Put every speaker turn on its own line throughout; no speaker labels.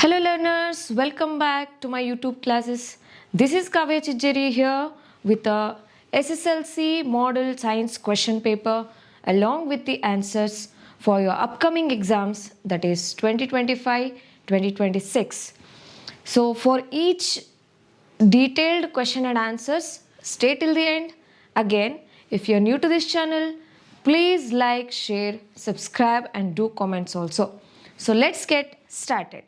Hello learners, welcome back to my YouTube classes. This is Kavya Chijjeri here with a SSLC Model Science question paper along with the answers for your upcoming exams, that is 2025-2026. So for each detailed question and answers, stay till the end. Again, if you're new to this channel, please like, share, subscribe and do comments also. So let's get started.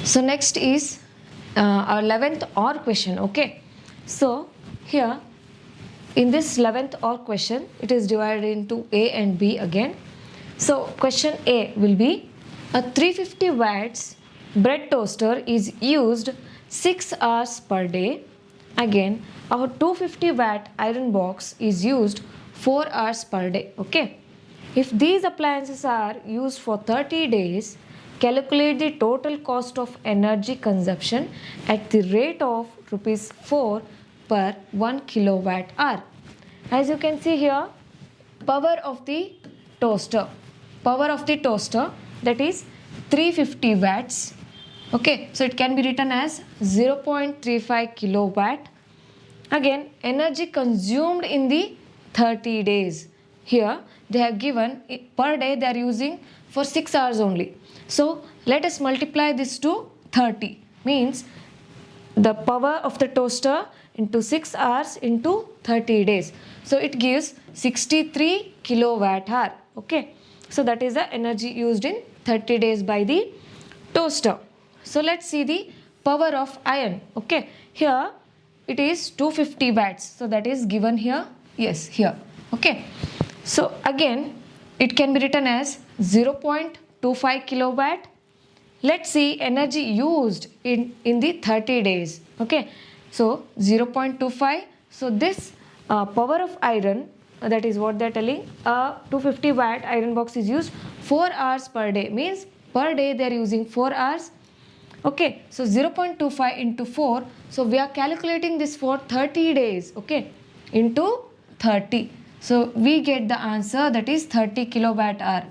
So next is our 11th OR question. Okay, so here in this 11th OR question, it is divided into A and B again. So question A will be a 350 watts bread toaster is used 6 hours per day. Again, our 250 watt iron box is used 4 hours per day. Okay, if these appliances are used for 30 days, calculate the total cost of energy consumption at the rate of rupees 4 per 1 kilowatt hour. As you can see here, power of the toaster that is 350 watts. Okay, so it can be written as 0.35 kilowatt. Again, energy consumed in the 30 days. Here they have given per day they are using for 6 hours only. So let us multiply this to 30, means the power of the toaster into 6 hours into 30 days. So it gives 63 kilowatt hour. Okay, so that is the energy used in 30 days by the toaster. So let's see the power of iron. Okay, here it is 250 watts. So that is given here. Yes, here. Okay, so again it can be written as 0.25 kilowatt. Let's see energy used in the 30 days. Okay, so 0.25. So this power of iron, that is what they are telling, 250 watt iron box is used 4 hours per day, means per day they are using 4 hours. Okay, so 0.25 into 4. So we are calculating this for 30 days. Okay, into 30. So we get the answer, that is 30 kilowatt hour.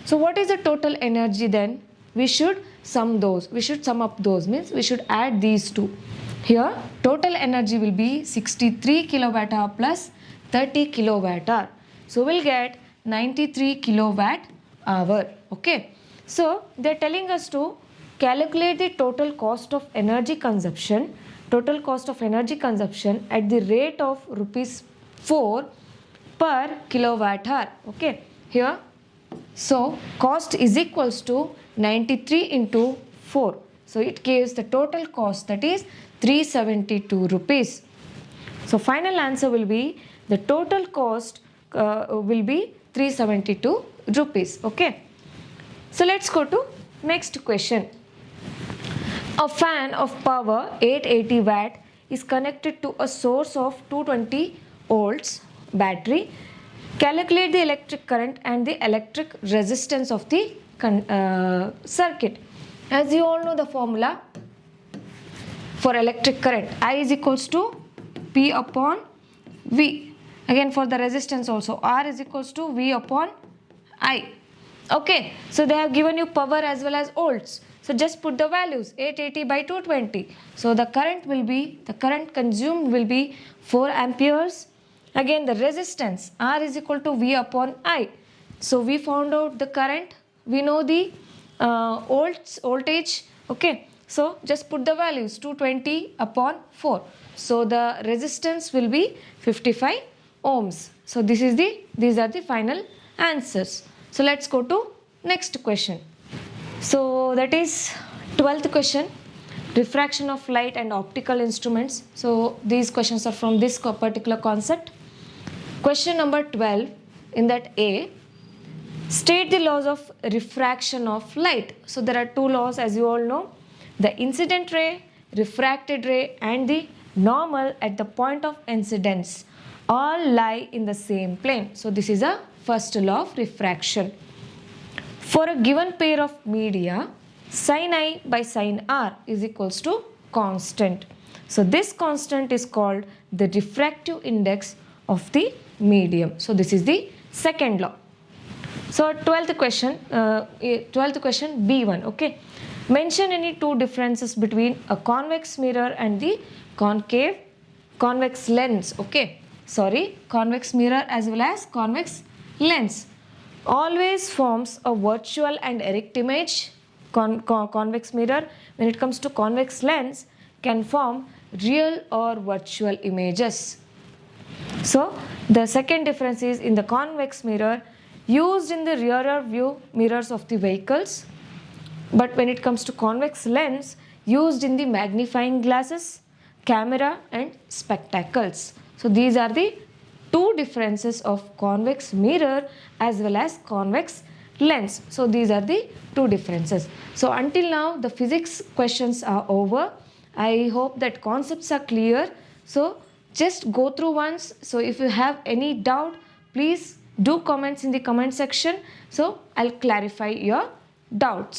So what is the total energy then? We should sum those. We should sum up those, means we should add these two. Here total energy will be 63 kilowatt hour plus 30 kilowatt hour. So we'll get 93 kilowatt hour. Okay. So they're telling us to calculate the total cost of energy consumption. Total cost of energy consumption at the rate of rupees 4 per kilowatt hour. Okay. Here, so cost is equals to 93 into 4. So it gives the total cost, that is 372 rupees. So final answer will be, the total cost will be 372 rupees. Okay. So let's go to next question. A fan of power 880 watt is connected to a source of 220 volts battery. Calculate the electric current and the electric resistance of the circuit. As you all know the formula for electric current, I is equals to P upon V. Again for the resistance also, R is equals to V upon I. Okay, so they have given you power as well as volts. So just put the values, 880 by 220. So the current consumed will be 4 amperes. Again the resistance, R is equal to V upon I. So we found out the current, we know the voltage. Okay, so just put the values, 220 upon 4. So the resistance will be 55 ohms. So these are the final answers. So let's go to next question. So that is 12th question, refraction of light and optical instruments. So these questions are from this particular concept. Question number 12, in that A, state the laws of refraction of light. So there are two laws, as you all know, the incident ray, refracted ray and the normal at the point of incidence all lie in the same plane. So this is a first law of refraction. For a given pair of media, sin I by sin R is equals to constant. So this constant is called the refractive index of the medium. So this is the second law. So 12th question B1. Okay. Mention any two differences between a convex mirror and the convex lens. Okay, sorry, convex mirror as well as convex lens. Always forms a virtual and erect image. Convex mirror, when it comes to convex lens, can form real or virtual images. So the second difference is in the convex mirror used in the rear view mirrors of the vehicles, but when it comes to convex lens used in the magnifying glasses, camera and spectacles. So these are the two differences of convex mirror as well as convex lens. So these are the two differences. So until now the physics questions are over. I hope that concepts are clear. So just go through once. So if you have any doubt, please do comments in the comment section. So I'll clarify your doubts.